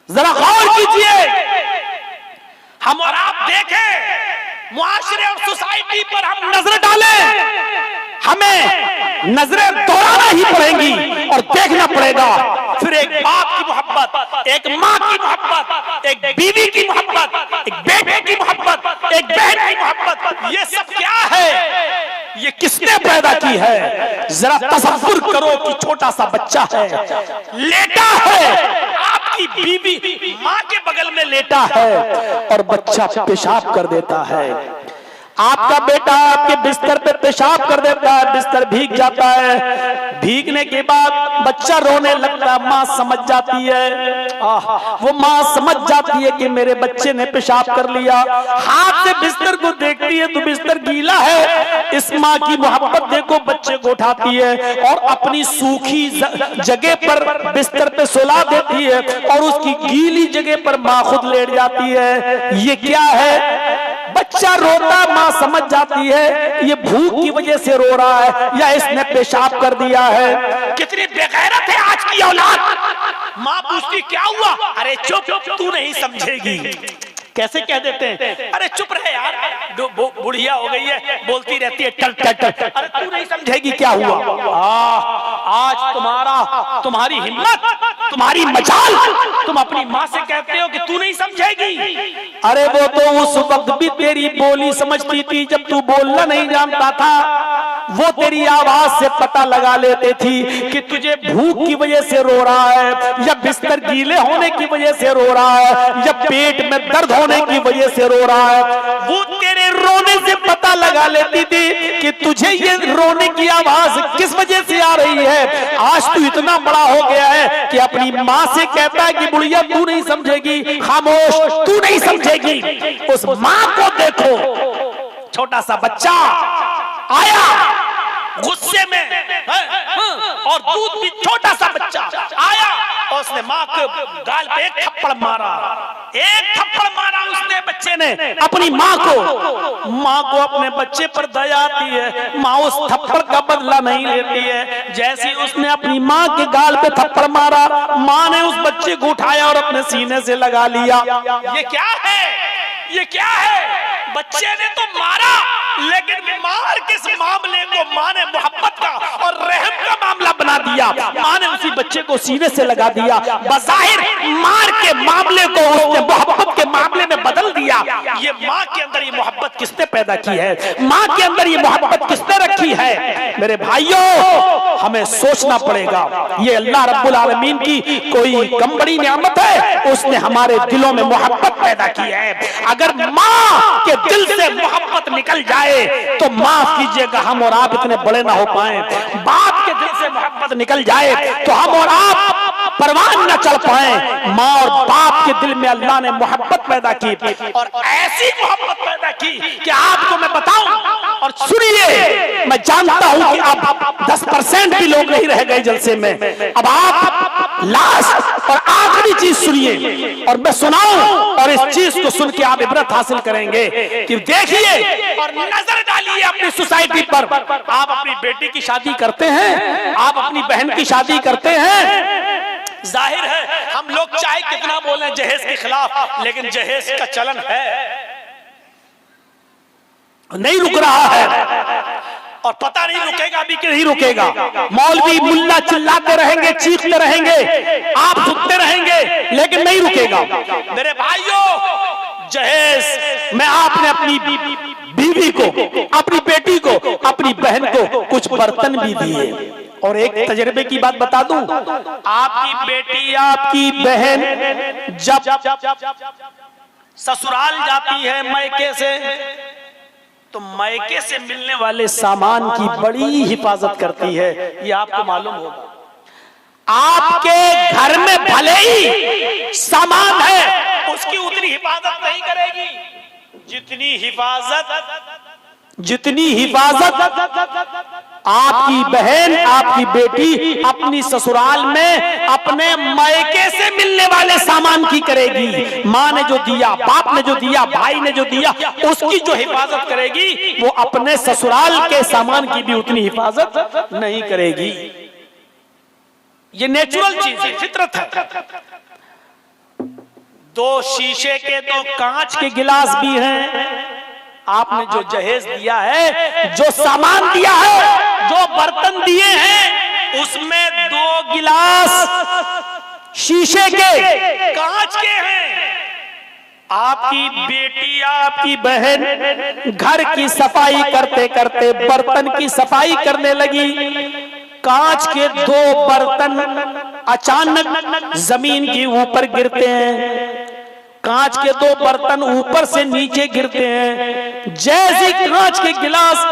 जरा गौर कीजिए, हम और आप देखें मुआशरे और सोसाइटी पर हम नजर डालें, हमें नजरें दौड़ाना ही पड़ेंगी और देखना पड़ेगा फिर एक बाप की मोहब्बत, एक माँ की मोहब्बत, एक बीवी की मोहब्बत, एक बेटे की मोहब्बत, एक बहन की मोहब्बत, ये सब क्या है, ये किसने पैदा की है। जरा तसव्वुर करो कि छोटा सा बच्चा है, लेटा है, आपकी बीवी माँ के बगल में लेटा है और बच्चा पेशाब कर देता है। आपका बेटा आपके बिस्तर पे पेशाब कर देता है, बिस्तर भीग जाता है, भीगने के बाद बच्चा रोने लगता है, माँ समझ जाती है, वो माँ समझ जाती है कि मेरे बच्चे ने पेशाब कर लिया, हाथ से बिस्तर को देखती है तो बिस्तर गीला है। इस माँ की मोहब्बत देखो, बच्चे को उठाती है और अपनी सूखी जगह पर बिस्तर पे सुला देती है और उसकी गीली जगह पर माँ खुद लेट जाती है। ये क्या है, बच्चा रोता, माँ समझ जाती है ये भूख की वजह से रो रहा है या इसने पेशाब कर दिया है। कितनी बेगैरत है आज की औलाद। माँ पूछती क्या हुआ, अरे चुप, तू नहीं समझेगी। कैसे कह देते हैं, अरे चुप रहे यार, बुढ़िया हो गई है, बोलती रहती है टल टल टल, अरे तू नहीं समझेगी क्या हुआ। आज तुम्हारी हिम्मत, तुम्हारी मजाल, तुम अपनी माँ से कहते हो कि तू नहीं समझेगी। अरे वो तो उस वक्त भी तेरी बोली समझती थी जब तू बोलना नहीं जानता था, वो तेरी आवाज से पता लगा लेते थी कि तुझे भूख की वजह से रो रहा है या बिस्तर गीले होने की वजह से रो रहा है या पेट में दर्द होने की वजह से रो रहा है। वो तेरे रोने से पता लगा लेती थी कि तुझे ये रोने की आवाज किस वजह से आ रही है। आज तू इतना बड़ा हो गया है कि अपनी माँ से कहता है कि बुढ़िया तू नहीं समझेगी, खामोश, तू नहीं समझेगी। उस माँ को देखो, छोटा सा बच्चा आया गुस्से में और दूध भी, छोटा सा बच्चा आया और उसने माँ के गाल पे एक थप्पड़ मारा, एक थप्पड़ मारा उसने बच्चे ने अपनी माँ को। माँ को अपने बच्चे पर दया आती है, माँ उस थप्पड़ का बदला नहीं लेती है। जैसे उसने अपनी माँ के गाल पे थप्पड़ मारा, माँ ने उस बच्चे को उठाया और अपने सीने से लगा लिया। ये क्या है, ये क्या है, बच्चे ने तो मारा लेकिन मार किस मामले को माँ ने मोहब्बत का और रहम का मामला बना दिया। माँ ने उसी बच्चे को सीने से लगा दिया, बज़ाहिर मार के मामले को उसने मोहब्बत के मामले में बदल दिया। ये माँ के अंदर ये मोहब्बत किसने पैदा की है, माँ के अंदर ये मोहब्बत किसने रखी है। मेरे भाइयों, हमें सोचना पड़ेगा, ये अल्लाह रब्बुल आलमीन की कोई कम बड़ी नियामत है, उसने हमारे दिलों में मोहब्बत पैदा की है। अगर माँ के दिल से मोहब्बत निकल जाए तो माफ कीजिएगा हम और आप इतने बड़े ना हो पाए। बाप के दिल से मोहब्बत निकल जाए तो हम और आप परवान न चढ़ पाए। माँ और बाप के दिल में अल्लाह ने मोहब्बत पैदा की और ऐसी मोहब्बत पैदा की कि आपको मैं बताऊं, और सुनिए, मैं जानता हूं कि अब 10% भी लोग नहीं रह गए जलसे में। अब आप लास्ट और आखिरी चीज सुनिए और मैं सुनाऊं, और इस चीज को सुन के आप इबरत हासिल करेंगे कि देखिए और नजर डालिए अपनी सोसाइटी पर। आप अपनी बेटी की शादी करते हैं, आप अपनी बहन की शादी करते हैं, जाहिर है हम लोग चाहे कितना बोले जहेज के खिलाफ, लेकिन जहेज का चलन है, नहीं रुक रहा है और पता नहीं रुकेगा भी कि नहीं रुकेगा। मौलवी मुल्ला चिल्लाते रहेंगे, चीखते रहेंगे, आप सुनते रहेंगे, लेकिन नहीं रुकेगा। मेरे भाइयों, जहेज में आपने अपनी बीवी को, अपनी बेटी को, अपनी बहन को कुछ बर्तन भी दिए। और एक तजर्बे की बात बता दूं, आपकी बेटी, आपकी बहन जब ससुराल जाती है मायके से, तो मायके से मिलने वाले सामान की बड़ी हिफाजत करती है। ये आपको मालूम होगा। आपके घर में भले ही सामान है, उसकी उतनी हिफाजत नहीं करेगी जितनी हिफाजत आपकी बहन, आपकी बेटी अपनी ससुराल में अपने मायके से मिलने वाले सामान की करेगी। माँ ने जो दिया, बाप ने जो दिया, भाई ने जो दिया, उसकी जो हिफाजत करेगी, वो अपने ससुराल के सामान की भी उतनी हिफाजत नहीं करेगी। ये नेचुरल चीज है, फितरत है। दो शीशे के, दो कांच के गिलास भी हैं। आपने जो जहेज दिया है, जो सामान दिया है, जो बर्तन दिए हैं, उसमें दो गिलास शीशे के, कांच के हैं। आपकी बेटी, आपकी बहन घर की सफाई करते करते बर्तन की सफाई करने लगी। कांच के दो बर्तन अचानक जमीन के ऊपर गिरते हैं। कांच के दो बर्तन ऊपर से नीचे गिरते हैं। जैसे कांच के गिलास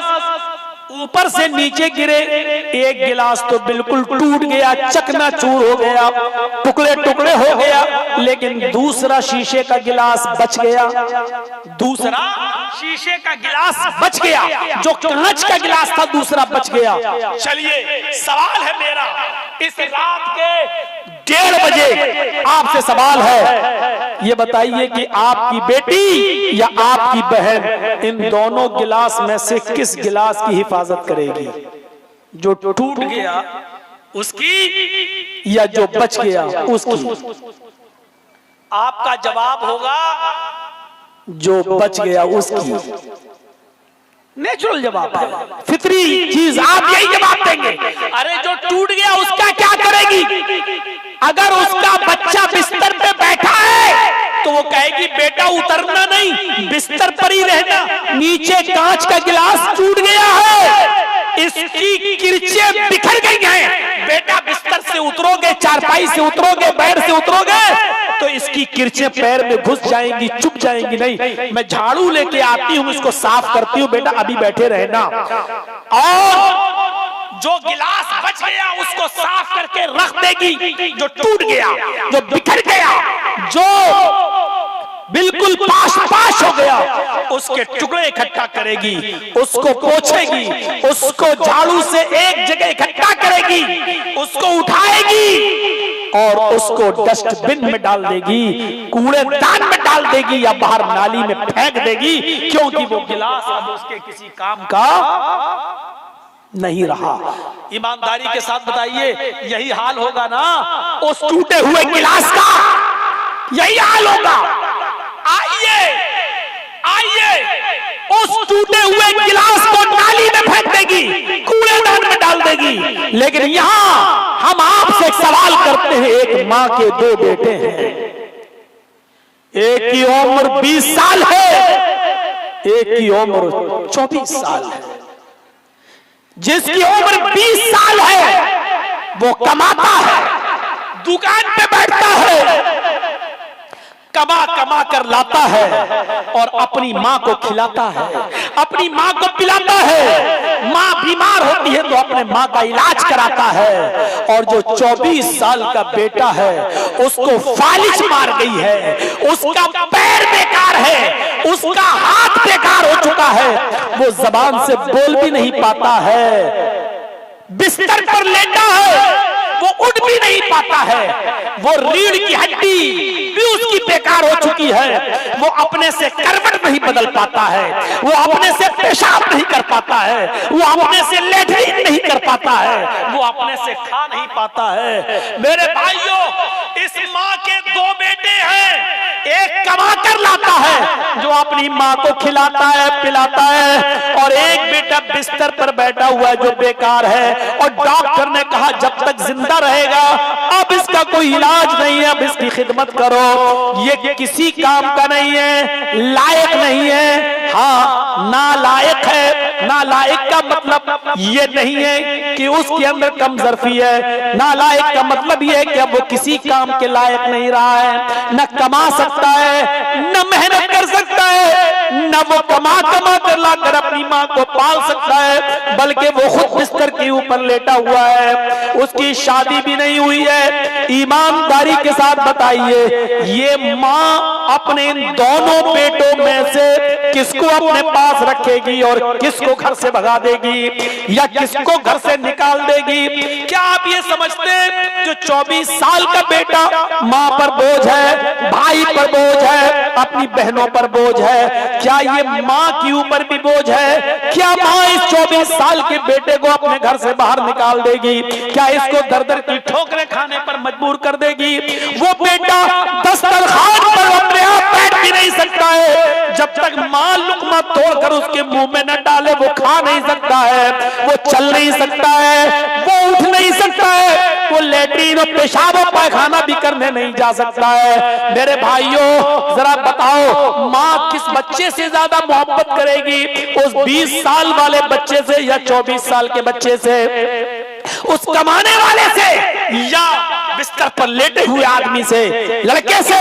ऊपर से नीचे गिरे, एक गिलास तो बिल्कुल टूट गया, चकनाचूर हो गया, टुकड़े टुकड़े हो गया, लेकिन दूसरा शीशे का गिलास बच गया। दूसरा शीशे का गिलास बच गया, जो कांच का गिलास था दूसरा बच गया। चलिए, सवाल है मेरा, इस रात के 1:30 बजे आपसे सवाल है, ये बताइए कि आपकी बेटी या आपकी बहन इन दोनों गिलास में से किस गिलास की हिफाजत करेगी? जो टूट गया उसकी या जो बच गया उसकी? आपका जवाब होगा जो बच गया उसकी। नेचुरल जवाब है, फितरी चीज, आप यही जवाब देंगे। अरे जो टूट गया उसका क्या करेगी? अगर उसका बच्चा बिस्तर पे बैठा है तो वो कहेगी बेटा उतरना नहीं, बिस्तर पर ही रहना। नीचे कांच का गिलास टूट गया है, इसकी किरचें बिखर गई हैं, बेटा बिस्तर से उतरोगे, चारपाई से उतरोगे, बेड से उतरोगे तो इसकी किरचें पैर में घुस जाएंगी, चुप जाएंगी। नहीं, मैं झाड़ू लेके आती हूँ, इसको साफ करती हूँ, बेटा अभी बैठे रहना। और जो गिलास बच गया उसको साफ करके रख देगी। जो टूट गया, जो बिखर गया, जो बिल्कुल पाश पाश हो गया, उसके टुकड़े इकट्ठा करेगी, उसको पोंछेगी, उसको झाड़ू से एक जगह इकट्ठा करेगी, उसको उठाएगी और उसको डस्टबिन में डाल देगी, कूड़ेदान में डाल देगी या बाहर नाली में फेंक देगी, क्योंकि वो गिलास अब उसके किसी काम का नहीं रहा। ईमानदारी के साथ बताइए, यही हाल होगा ना उस टूटे हुए गिलास का? यही हाल होगा। आइए आइए, उस टूटे हुए गिलास को नाली में फेंक देगी, कूड़ेदान में डाल देगी। लेकिन यहां हम आपसे एक सवाल करते हैं, एक मां के दो बेटे हैं, एक की उम्र 20 साल है, एक की उम्र 24 साल है। जिसकी उम्र 20 साल है वो कमाता है, दुकान पे बैठता है, कमा कमा कर लाता है और अपनी माँ को खिलाता है, अपनी माँ को पिलाता है। माँ बीमार होती है तो अपने माँ का इलाज कराता है। और जो 24 साल का बेटा है उसको फालिज मार गई है, उसका पैर बेकार है, उसका हाथ बेकार हो चुका है, वो जबान से बोल भी नहीं पाता है, बिस्तर पर लेटा है, वो उठ भी नहीं पाता है, वो रीढ़ की हड्डी भी उसकी बेकार हो चुकी है, वो अपने से करवट नहीं बदल पाता है, वो अपने से पेशाब नहीं कर पाता है, वो अपने से लेटरिन नहीं कर पाता है, वो अपने से खा नहीं पाता है। मेरे भाइयों, इस माँ के दो बेटे हैं, एक कमा कर लाता है जो अपनी माँ को खिलाता है पिलाता है, और एक बेटा बिस्तर पर बैठा हुआ है जो बेकार है। और डॉक्टर ने कहा जब तक जिंदा रहेगा अब इसका कोई इलाज नहीं है, अब इसकी खिदमत करो, ये किसी काम का नहीं है, लायक नहीं है। हाँ, नालायक है। नालायक का मतलब ये नहीं है कि उसके अंदर कमजोरी है, नालायक का मतलब ये है कि अब वो किसी काम के लायक नहीं रहा है, न कमा सकता है, न मेहनत कर सकता है, न वो कमा कर लाकर अपनी माँ को पाल सकता है, बल्कि वो खुद बिस्तर के ऊपर लेटा हुआ है, उसकी शादी भी नहीं हुई है। ईमानदारी के साथ बताइए, ये माँ अपने इन दोनों बेटों में से किसको अपने पास रखेगी और किसको घर से भगा देगी या किसको घर से निकाल देगी? क्या आप ये समझते हैं जो 24 साल का बेटा माँ पर बोझ है, भाई पर बोझ है, अपनी बहनों पर बोझ है, क्या ये माँ के ऊपर भी बोझ है? क्या माँ इस 24 साल के बेटे को अपने घर से बाहर निकाल देगी? क्या इसको दर दर की ठोकरें खाने पर मजबूर कर देगी? वो बेटा दस्तरखान पर मुंह में न डाले वो खा नहीं सकता है, वो चल नहीं सकता है, वो उठ नहीं सकता है, वो लेटरिन और पेशाब और पायखाना भी करने नहीं जा सकता है। मेरे भाइयों जरा बताओ, माँ किस बच्चे से ज्यादा मोहब्बत करेगी, उस 20 साल वाले बच्चे से या 24 साल के बच्चे से, उस कमाने वाले से या बिस्तर पर लेटे हुए आदमी से, लड़के से?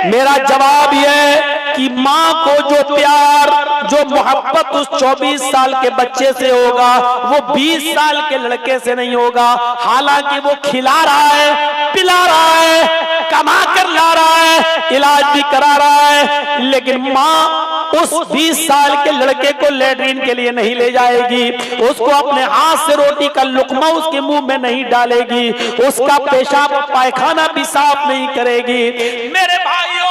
मेरा जवाब यह है कि माँ को जो प्यार, जो मोहब्बत उस 24 साल के बच्चे से होगा वो 20 साल के लड़के से नहीं होगा। हालांकि वो खिला रहा है, पिला रहा है, कमा कर ला रहा है, इलाज भी करा रहा है, लेकिन माँ उस 20 साल के लड़के को लेटरिन के लिए नहीं ले जाएगी, उसको अपने हाथ से रोटी का लुकमा उसके मुंह में नहीं डालेगी, उसका पेशाब पायखाना भी साफ नहीं करेगी। मेरे भाइयों,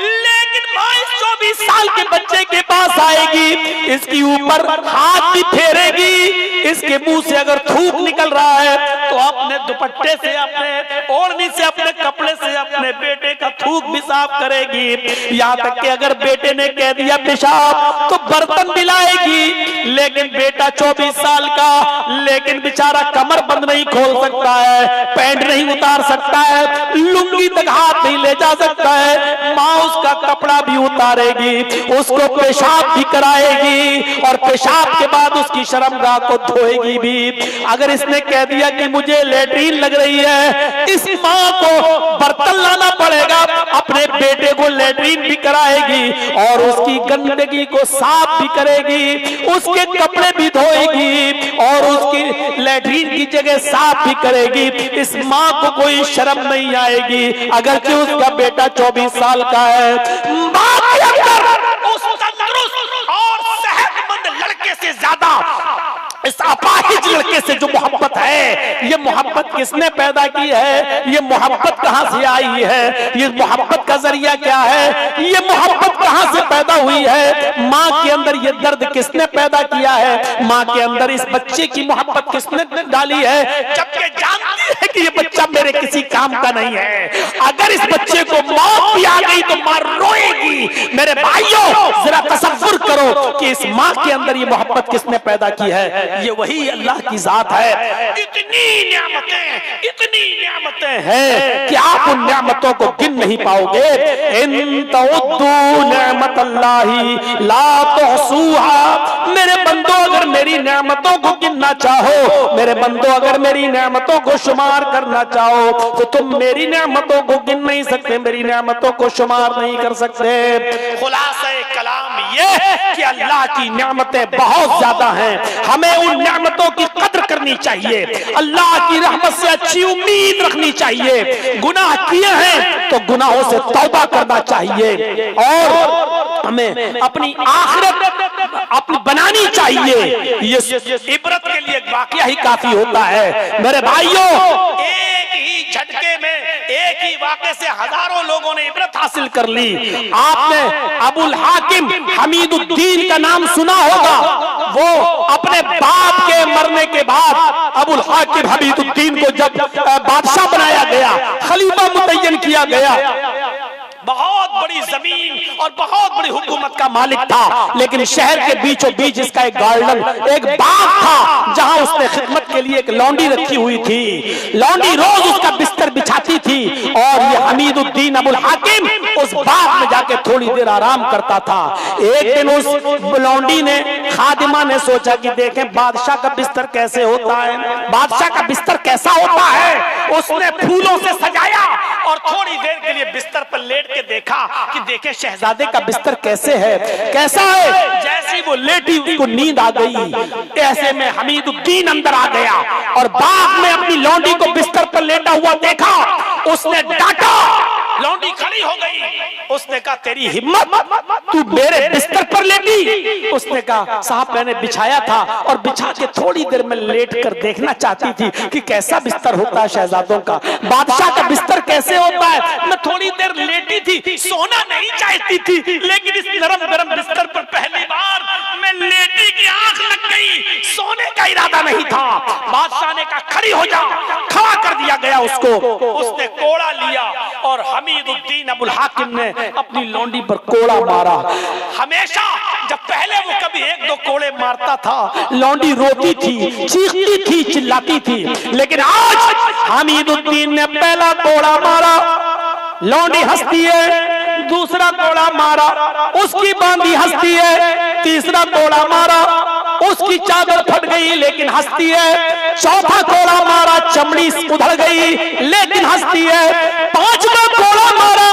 लेकिन माँ इस 24 साल के बच्चे के पास आएगी, इसके ऊपर हाथ भी फेरेगी, इसके मुंह से अगर थूक निकल रहा है तो अपने दुपट्टे से, अपने ओढ़नी से, अपने कपड़े से अपने बेटे का थूक भी साफ करेगी। यहाँ तक कि अगर बेटे ने कह दिया पेशाब तो बर्तन भी लाएगी, लेकिन बेटा 24 साल का, लेकिन बेचारा कमर बंद नहीं खोल सकता है, पैंट नहीं उतार सकता है, लुंगी तक हाथ नहीं ले जा सकता है। माँ उसका कपड़ा भी उतारेगी, उसको पेशाब भी कराएगी और पेशाब के बाद उसकी शर्मगाह को धोएगी भी। अगर इसने कह दिया कि मुझे लेटरिन लग रही है, इस माँ को बर्तन लाना पड़ेगा, अपने बेटे को लेटरिन भी कराएगी और उसकी गंदगी को साफ भी करेगी, उसके कपड़े भी धोएगी और उसकी लेटरिन की जगह साफ भी करेगी। इस माँ को कोई शर्म नहीं आएगी, अगरचे उसका बेटा 24 साल का है। माँ के अंदर उस तंदुरुस्त और सेहतमंद लड़के से ज्यादा इस अपाहिज लड़के से जो मोहब्बत है, ये मोहब्बत किसने पैदा की है, ये मोहब्बत कहां से आई है, ये मोहब्बत का जरिया क्या है, ये मोहब्बत कहां से पैदा हुई है, माँ के अंदर ये दर्द किसने पैदा किया है, माँ के अंदर इस बच्चे की मोहब्बत किसने डाली है, जबकि जानती है कि ये बच्चा मेरे किसी काम का नहीं है। अगर इस बच्चे को मौत भी आ गई तो माँ रोएगी। मेरे भाइयों जरा तसव्वुर करो कि इस माँ के अंदर ये मोहब्बत किसने पैदा की है, ये वही अल्लाह की जात है। इतनी नियामतें हैं कि आप उन नियामतों को गिन नहीं पाओगे। इन तउद्दू निअमतल्लाहि ला तुहसूहा। मेरे बंदो अगर मेरी नियामतों को गिनना चाहो, मेरे बंदो अगर मेरी नियामतों को शुमार करना चाहो तो तुम मेरी नियामतों को गिन नहीं सकते, मेरी नियामतों को शुमार नहीं कर सकते। खुलासा कलाम ये कि अल्लाह की नियामतें बहुत ज्यादा हैं, हमें उन नियामतों की कद्र करनी चाहिए, अल्लाह की रहमत से अच्छी उम्मीद रखनी चाहिए। गुनाह किए हैं तो गुनाहों से तौबा करना चाहिए और हमें अपनी आखिरत अपनी बनानी चाहिए। ये इबरत के लिए एक वाकया ही काफी होता है। मेरे भाइयों, एक ही झटके में, एक ही वाकये से हजारों लोगों ने इबरत हासिल कर ली। आपने अबुल हाकिम हमीदुद्दीन का नाम सुना होगा। वो अपने बाप के मरने के बाद अबुल हाकिम हमीदुद्दीन को जब बादशाह बनाया गया, खलीफा मुतय्यन किया गया, बहुत बड़ी जमीन और बहुत बड़ी हुकूमत का मालिक था, लेकिन शहर के बीचों बीच इसका एक गार्डन, एक बाग था जहां उसने खिदमत के लिए एक लौंडी रखी हुई थी। लौंडी रोज उसका बिस्तर बिछाती थी और ये हमीदुद्दीन अबुल हाकिम उस बाग में जाके थोड़ी देर आराम करता था। एक दिन उस लौंडी ने, खादिमा ने सोचा कि देखें बादशाह का बिस्तर कैसे होता है, बादशाह का बिस्तर कैसा होता है। उसने फूलों से सजाया और थोड़ी देर के लिए बिस्तर पर लेट के देखा कि देखे शहजादे का बिस्तर कैसे है, कैसा है। जैसे वो लेटी उसको नींद आ गई। ऐसे में हमीदुद्दीन अंदर आ गया और बाग में अपनी लौंडी को बिस्तर पर लेटा हुआ देखा। उसने डांटा, लौंडी खड़ी हो गई। उसने कहा तेरी हिम्मत, तू मेरे बिस्तर पर लेटी। उसने कहा साहब मैंने बिछाया था और बिछा के थोड़ी देर में लेट कर देखना चाहती थी कि कैसा बिस्तर होता है शहजादों का, बादशाह का बिस्तर कैसे होता है। मैं थोड़ी देर लेटी थी, सोना नहीं चाहती थी, लेकिन इस नरम गरम बिस्तर पर पहली बार मैं लेटी की आंख लग गई। सोने का इरादा नहीं था। बादशाह ने कहा खड़ी हो जा, खड़ा कर दिया गया उसको। उसने कोड़ा लिया और हमीदुद्दीन अबुल हाकिम ने अपनी लौंडी पर कोड़ा मारा। हमेशा जब पहले वो कभी एक दो कोड़े मारता था, लौंडी रोती थी, चीखती थी, चिल्लाती थी, लेकिन आज हमीदुद्दीन ने पहला कोड़ा मारा, लौंडी हंसती है, दूसरा कोड़ा मारा, उसकी बांदी हंसती है, तीसरा कोड़ा मारा, उसकी चादर फट गई लेकिन हंसती है, चौथा कोड़ा मारा, चमड़ी उधड़ गई लेकिन हंसती है, पांचवा कोड़ा मारा,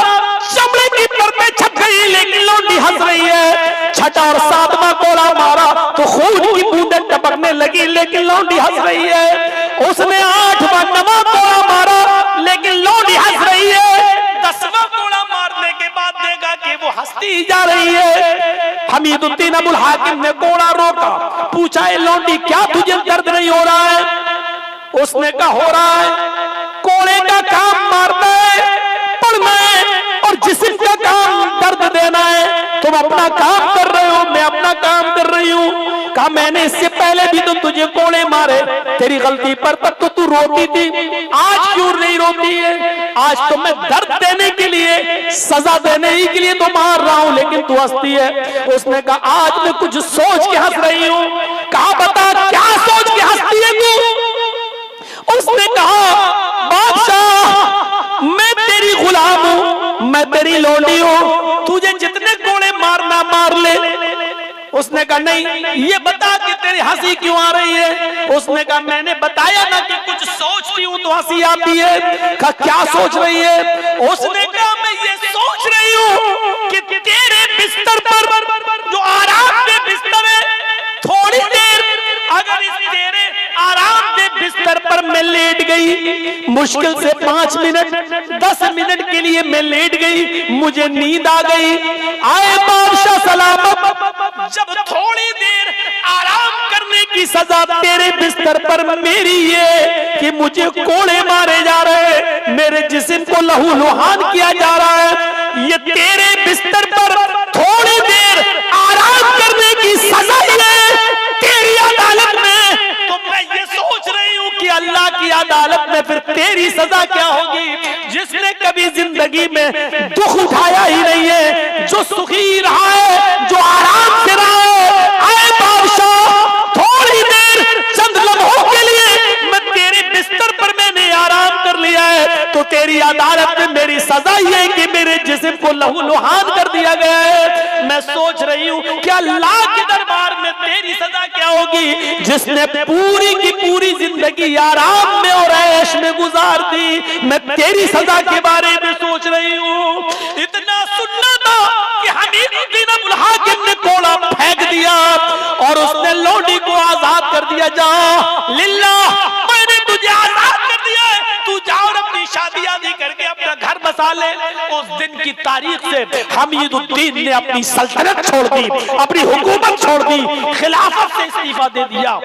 चमड़े की परतें छप गई लेकिन लौंडी हंस रही है, छठा और सातवां कोड़ा मारा तो खून की बूंदें टपकने लगी लेकिन लौंडी हंस रही है, उसने आठवां नवां कोड़ा मारा लेकिन लौंडी हंस रही है, 10वां कोड़ा मारने के बाद देखा कि वो हंसती जा रही है। हमीदुद्दीन अबुल हाकिम ने कोड़ा रोका, पूछा ए लौंडी क्या तुझे दर्द नहीं हो रहा है? उसने कहा हो रहा है, कोड़े का काम मारना है, पढ़ना है और जिस्म का काम दर्द देना है, तुम अपना काम कर रहे हो, मैं अपना काम कर रही हूँ। कहा मैंने इससे पहले भी तो तुझे कोड़े मारे, तेरी गलती पर तब तो तू रोती थी, आज क्यों नहीं रोती है? आज तो मैं दर्द देने के लिए, सजा देने ही के लिए तो मार रहा हूं लेकिन तू हंसती है। उसने कहा आज मैं कुछ सोच के हंस रही हूं। कहा बता क्या सोच के हंसती है तू? उसने कहा बादशाह मैं तेरी गुलाम हूं, मैं तेरी लौंडी हूं, तुझे जितने कोड़े मारना मार ले। उसने कहा नहीं ये बता कि तेरी हंसी क्यों आ रही है? उसने कहा मैंने बताया ना कि कुछ सोचती हूँ तो हंसी आती है। कहा क्या सोच रही है? उसने कहा मैं ये सोच रही हूँ कि तेरे बिस्तर पर जो आराम दे बिस्तर है, थोड़ी देर अगर इस तेरे आराम दे बिस्तर पर मैं लेट गई, मुश्किल से 5 मिनट 10 मिनट के लिए मैं लेट गई, मुझे नींद आ गई, आए बादशाह सलामत, जब थोड़ी देर आराम करने की सजा तेरे बिस्तर पर मेरी ये कि मुझे कोड़े मारे जा रहे, मेरे जिस्म को लहू लुहान किया जा रहा है, ये तेरे बिस्तर पर थोड़ी देर आराम करने की सजा है तेरी अदालत में। तो मैं ये सोच रही हूँ कि अल्लाह की अदालत में फिर तेरी सजा क्या होगी? जिसने कभी जिंदगी में दुख उठाया ही नहीं है, जो सुखी रहा है, जो आराम से रहा है, आए बादशाह थोड़ी देर चंद लम्हों के लिए मैं तेरे बिस्तर पर मैंने आराम कर लिया है, तो तेरी अदालत में मेरी सजा ये है कि मेरे जिस्म को लहू लुहान कर दिया गया है। मैं सोच रही हूँ कि अल्लाह के दरबार में तेरी सजा क्या होगी? जिसने पूरी की पूरी जिंदगी आराम में और ऐश में गुजार दी, मैं तेरी सजा के बारे में सोच रही हूँ। इतना सुनना था कि हमीदुद्दीन अबुल हाकिम ने कोड़ा फेंक दिया और उसने लौंडी को आजाद कर दिया। जा लिल्लाह मैंने तुझे आजाद कर दिया है, तू जा और अपनी शादी आदि करके अपना घर बसा ले। उस दिन की तारीख से हमीदुद्दीन ने अपनी सल्तनत छोड़ दी, अपनी हुकूमत छोड़ दी, खिलाफत से इस्तीफा दे दिया,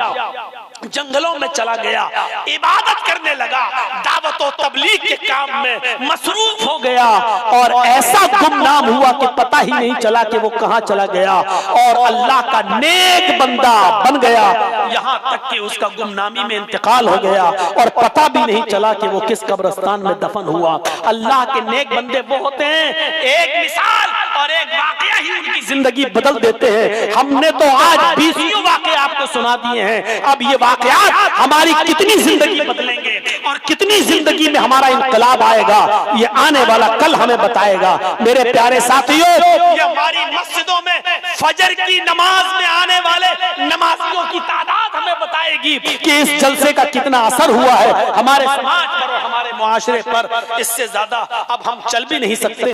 जंगलों में चला गया, इबादत करने लगा, दावत और तबलीग के काम में मसरूफ हो गया और ऐसा गुमनाम हुआ कि पता ही नहीं चला कि वो कहां चला गया और अल्लाह का नेक बंदा बन गया। यहां तक कि उसका गुमनामी में इंतकाल हो गया और पता भी नहीं चला कि वो किस कब्रिस्तान में दफन हुआ। अल्लाह के नेक बंदे वो होते हैं, एक मिसाल और एक वाकया ही उनकी जिंदगी बदल देते हैं। हमने तो आज 20 वाकये आपको सुना दिए हैं, अब ये वाकयात हमारी कितनी जिंदगी बदलेंगे और कितनी जिंदगी में हमारा इनकलाब आएगा, ये आने वाला कल हमें बताएगा। मेरे प्यारे साथियों, ये हमारी मस्जिदों में फजर की नमाज में आने वाले नमाजियों की तादाद हमें बताएगी कि इस जलसे का कितना असर हुआ है हमारे समाज पर और हमारे मुआशरे पर। इससे ज्यादा अब हम चल भी नहीं सकते।